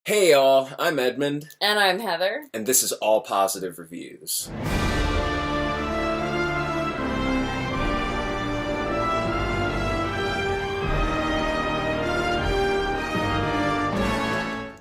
Hey y'all, I'm Edmund. And I'm Heather. And this is All Positive Reviews.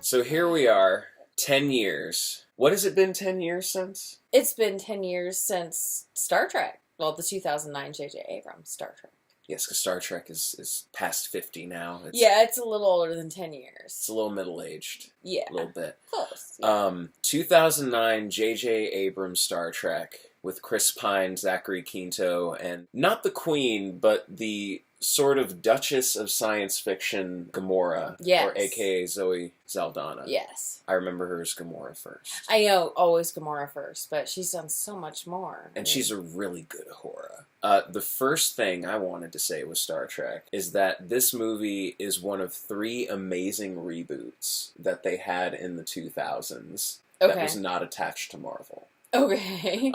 So here we are, 10 years. What has it been 10 years since? It's been 10 years since Star Trek. Well, the 2009 J.J. Abrams Star Trek. Yes, because Star Trek is past 50 now. It's a little older than 10 years. It's a little middle-aged. Yeah. A little bit. Close. Yeah. 2009 J.J. Abrams Star Trek with Chris Pine, Zachary Quinto, and not the Queen, but the sort of Duchess of science fiction, Gamora. Yes. Or a.k.a. Zoe Saldana. Yes. I remember her as Gamora first. I know, always Gamora first, but she's done so much more. And she's a really good Uhura. The first thing I wanted to say with Star Trek is that this movie is one of 3 amazing reboots that they had in the 2000s that was not attached to Marvel. Okay.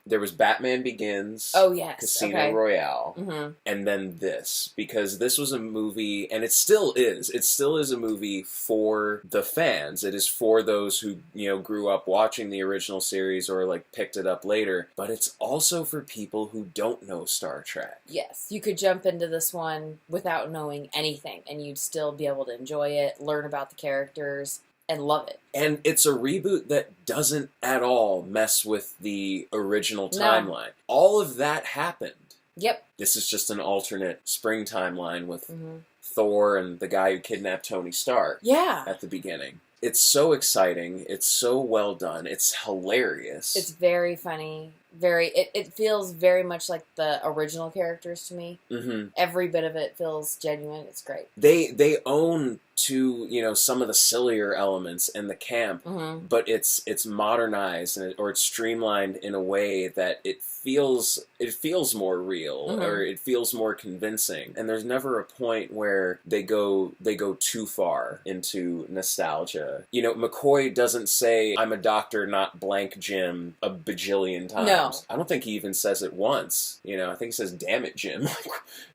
There was Batman Begins. Oh, yes. Casino Royale. Mm-hmm. And then this. Because this was a movie, and it still is a movie for the fans. It is for those who, grew up watching the original series or, picked it up later. But it's also for people who don't know Star Trek. Yes. You could jump into this one without knowing anything, and you'd still be able to enjoy it, learn about the characters, and love it. And it's a reboot that doesn't at all mess with the original timeline. All of that happened. Yep. This is just an alternate spring timeline with Thor and the guy who kidnapped Tony Stark at the beginning. It's so exciting. It's so well done. It's hilarious. It's very funny. It feels very much like the original characters to me. Mm-hmm. Every bit of it feels genuine. It's great. They own to some of the sillier elements in the camp, but it's modernized or it's streamlined in a way that it feels more real or it feels more convincing. And there's never a point where they go too far into nostalgia. McCoy doesn't say "I'm a doctor, not blank Jim" a bajillion times. No. I don't think he even says it once. I think he says "damn it, Jim."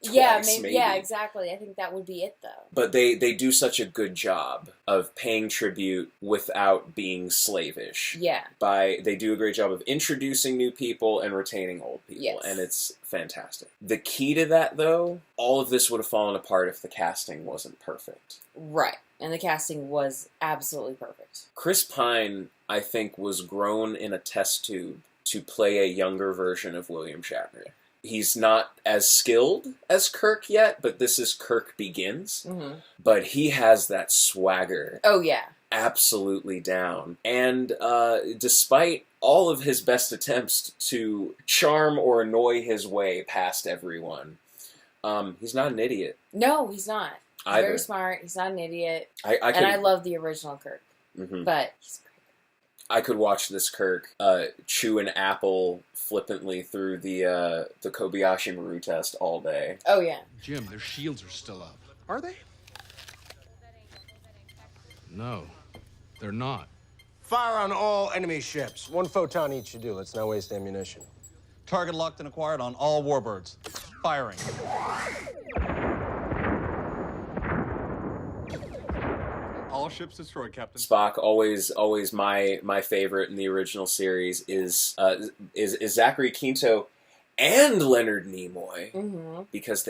Twice, maybe. Yeah, exactly. I think that would be it, though. But they do such a good job of paying tribute without being slavish. Yeah. They do a great job of introducing new people and retaining old people. Yes. And it's fantastic. The key to that, though, all of this would have fallen apart if the casting wasn't perfect. Right. And the casting was absolutely perfect. Chris Pine, I think, was grown in a test tube to play a younger version of William Shatner. He's not as skilled as Kirk yet, but this is Kirk Begins. Mm-hmm. But he has that swagger. Oh, yeah. Absolutely down. And despite all of his best attempts to charm or annoy his way past everyone, he's not an idiot. No, he's not. He's very smart. He's not an idiot. I love the original Kirk. Mm-hmm. But he's great. I could watch this Kirk chew an apple flippantly through the Kobayashi Maru test all day. Oh, yeah. Jim, their shields are still up. Are they? No, they're not. Fire on all enemy ships. 1 photon each should do. Let's not waste ammunition. Target locked and acquired on all warbirds. Firing. All ships destroyed, Captain. Spock, always my favorite in the original series is Zachary Quinto and Leonard Nimoy, because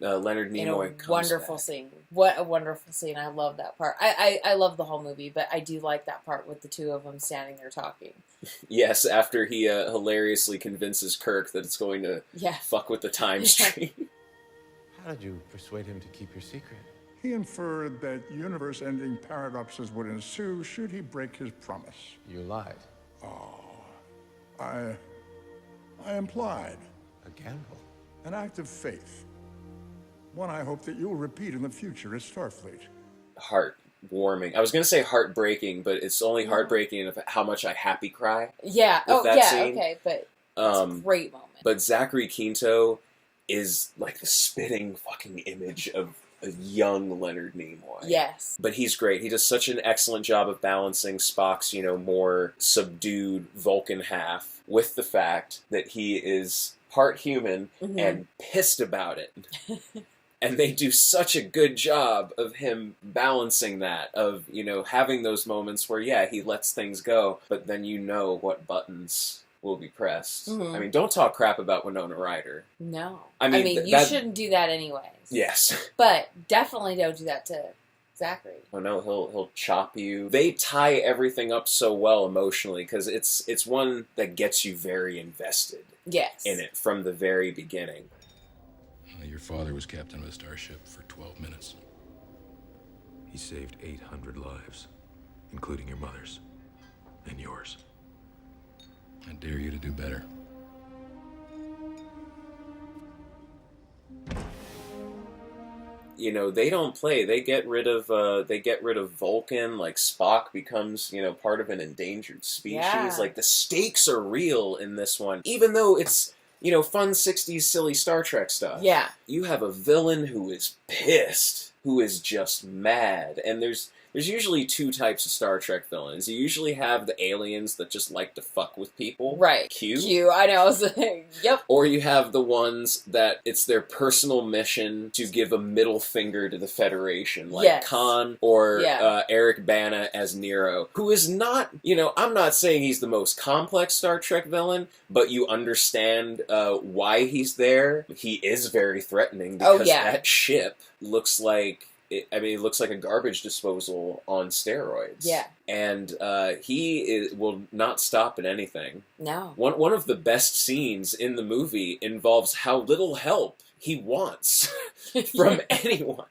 Leonard Nimoy comes wonderful back. Scene. What a wonderful scene. I love that part. I love the whole movie, but I do like that part with the two of them standing there talking. Yes, after he hilariously convinces Kirk that it's going to fuck with the time stream. How did you persuade him to keep your secret? He inferred that universe-ending paradoxes would ensue should he break his promise. You lied. Oh, I implied. A gamble. An act of faith. One I hope that you'll repeat in the future at Starfleet. Heartwarming. I was going to say heartbreaking, but it's only heartbreaking of how much I happy cry. Yeah. Scene. Okay, but it's a great moment. But Zachary Quinto is like the spitting fucking image of a young Leonard Nimoy. Yes. But he's great. He does such an excellent job of balancing Spock's, more subdued Vulcan half with the fact that he is part human and pissed about it. And they do such a good job of him balancing that, of, you know, having those moments where, yeah, he lets things go, but then you know what buttons will be pressed. I mean, don't talk crap about Winona Ryder. No. I mean, you shouldn't do that anyways. Yes. But definitely don't do that to Zachary. Oh no, he'll chop you. They tie everything up so well emotionally, because it's one that gets you very invested. Yes. In it from the very beginning. Your father was captain of a starship for 12 minutes. He saved 800 lives, including your mother's and yours. I dare you to do better. You know, they don't play. They get rid of Vulcan. Like, Spock becomes, you know, part of an endangered species. Yeah. Like, the stakes are real in this one, even though it's, you know, fun 60s silly Star Trek stuff. Yeah. You have a villain who is pissed, who is just mad, and there's usually two types of Star Trek villains. You usually have the aliens that just like to fuck with people. Right. Q, I know. I was like, yep. Or you have the ones that it's their personal mission to give a middle finger to the Federation, like Yes. Khan or Yeah. Eric Bana as Nero, who is not, you know, I'm not saying he's the most complex Star Trek villain, but you understand why he's there. He is very threatening because that ship looks like... it looks like a garbage disposal on steroids. Yeah. And he will not stop at anything. No. One of the best scenes in the movie involves how little help he wants from anyone,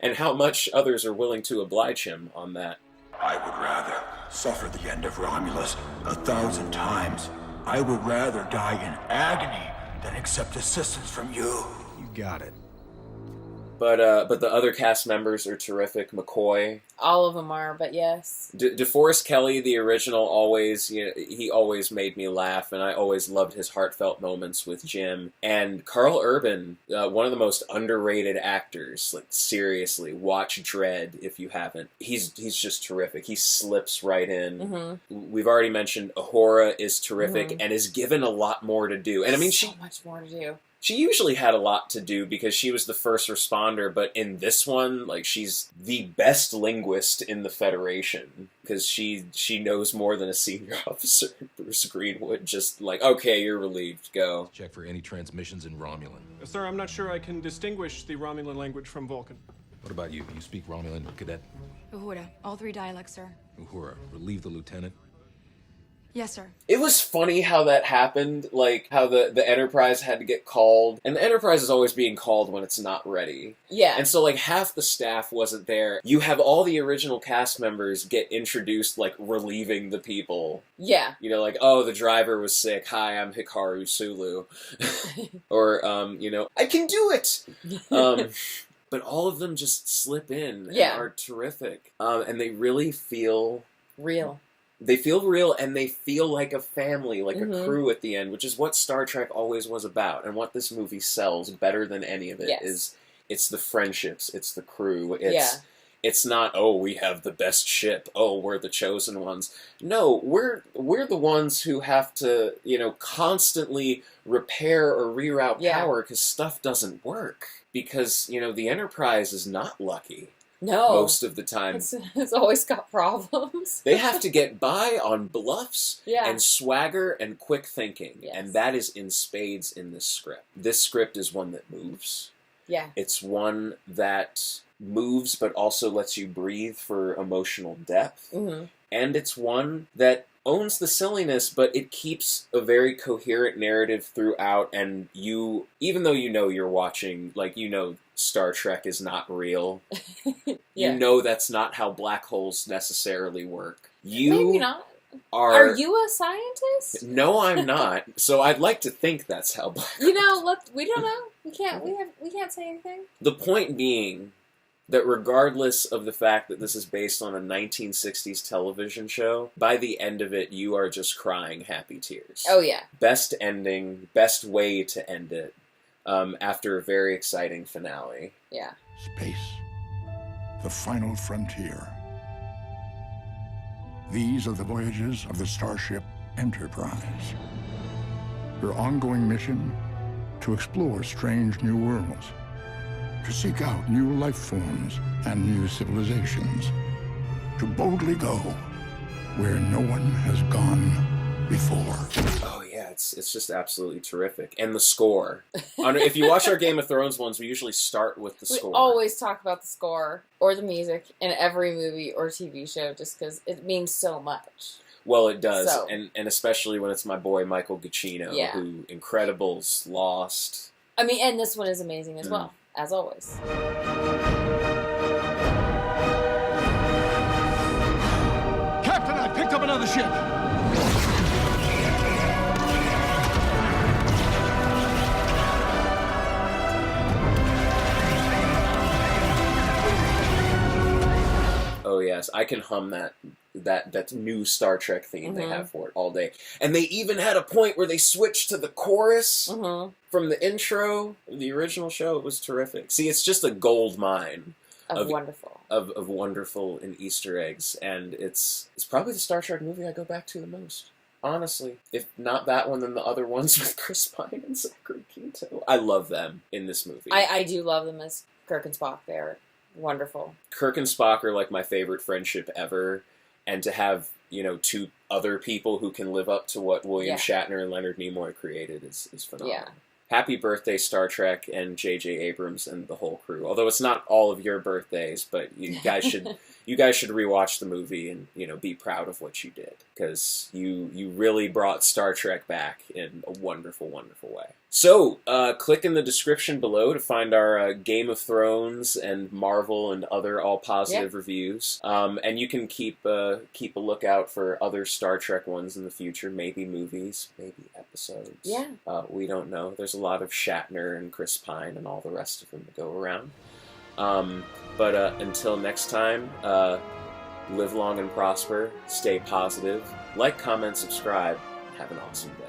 and how much others are willing to oblige him on that. I would rather suffer the end of Romulus 1,000 times. I would rather die in agony than accept assistance from you. You got it. But the other cast members are terrific. McCoy. All of them are, but yes. DeForest Kelley, the original, always, you know, he always made me laugh, and I always loved his heartfelt moments with Jim. And Carl Urban, one of the most underrated actors. Like, seriously, watch Dredd if you haven't. He's just terrific. He slips right in. Mm-hmm. We've already mentioned Uhura is terrific and is given a lot more to do. And I mean, so much more to do. She usually had a lot to do because she was the first responder, but in this one, like, she's the best linguist in the Federation because she knows more than a senior officer. Bruce Greenwood just like, okay, you're relieved, go. Check for any transmissions in Romulan. Sir, I'm not sure I can distinguish the Romulan language from Vulcan. What about you? You speak Romulan, Cadet? Uhura. All 3 dialects, sir. Uhura, relieve the lieutenant. Yes, sir. It was funny how that happened, like how the Enterprise had to get called, and the Enterprise is always being called when it's not ready. Yeah. And so, like, half the staff wasn't there. You have all the original cast members get introduced, like, relieving the people. Yeah. You know, like, oh, the driver was sick. Hi, I'm Hikaru Sulu. Or, you know, I can do it! But all of them just slip in and are terrific. And they really feel... real. They feel real, and they feel like a family, like a crew at the end, which is what Star Trek always was about, and what this movie sells better than any of it is it's the friendships, it's the crew, it's not, oh, we have the best ship, oh, we're the chosen ones. No, we're the ones who have to, you know, constantly repair or reroute power because stuff doesn't work. Because, you know, the Enterprise is not lucky. No. Most of the time. It's always got problems. They have to get by on bluffs Yeah. and swagger and quick thinking. Yes. And that is in spades in this script. This script is one that moves. Yeah. It's one that moves but also lets you breathe for emotional depth. Mm-hmm. And it's one that owns the silliness, but it keeps a very coherent narrative throughout, and you, even though you know you're watching, like, you know Star Trek is not real, you know that's not how black holes necessarily work. Maybe not. Are you a scientist? No, I'm not. So I'd like to think that's how black You know, we don't know. We can't say anything. The point being that regardless of the fact that this is based on a 1960s television show, by the end of it, you are just crying happy tears. Oh, yeah. Best ending, best way to end it, after a very exciting finale. Yeah. Space, the final frontier. These are the voyages of the Starship Enterprise. Her ongoing mission, to explore strange new worlds to seek out new life forms and new civilizations, to boldly go where no one has gone before. Oh yeah, it's just absolutely terrific. And the score. If you watch our Game of Thrones ones, we usually start with the score. We always talk about the score or the music in every movie or TV show just because it means so much. Well, it does, So. and especially when it's my boy Michael Giacchino, Yeah. who Incredibles, Lost. I mean, and this one is amazing as well, as always. Captain, I picked up another ship. Oh yes, I can hum that new Star Trek theme they have for it all day. And they even had a point where they switched to the chorus from the intro of the original show. It was terrific. See, it's just a gold mine Of wonderful. of wonderful and Easter eggs, and it's probably the Star Trek movie I go back to the most. Honestly, if not that one, then the other ones with Chris Pine and Zachary Quinto. I love them in this movie. I do love them as Kirk and Spock. They're wonderful. Kirk and Spock are like my favorite friendship ever, and to have, you know, two other people who can live up to what William Shatner and Leonard Nimoy created is phenomenal. Yeah. Happy birthday, Star Trek and J.J. Abrams and the whole crew. Although it's not all of your birthdays, but you guys should rewatch the movie and, you know, be proud of what you did, because you really brought Star Trek back in a wonderful, wonderful way. So, click in the description below to find our Game of Thrones and Marvel and other all positive reviews. And you can keep a lookout for other Star Trek ones in the future. Maybe movies, maybe episodes. Yeah. We don't know. There's a lot of Shatner and Chris Pine and all the rest of them to go around. But until next time, live long and prosper. Stay positive. Like, comment, subscribe. Have an awesome day.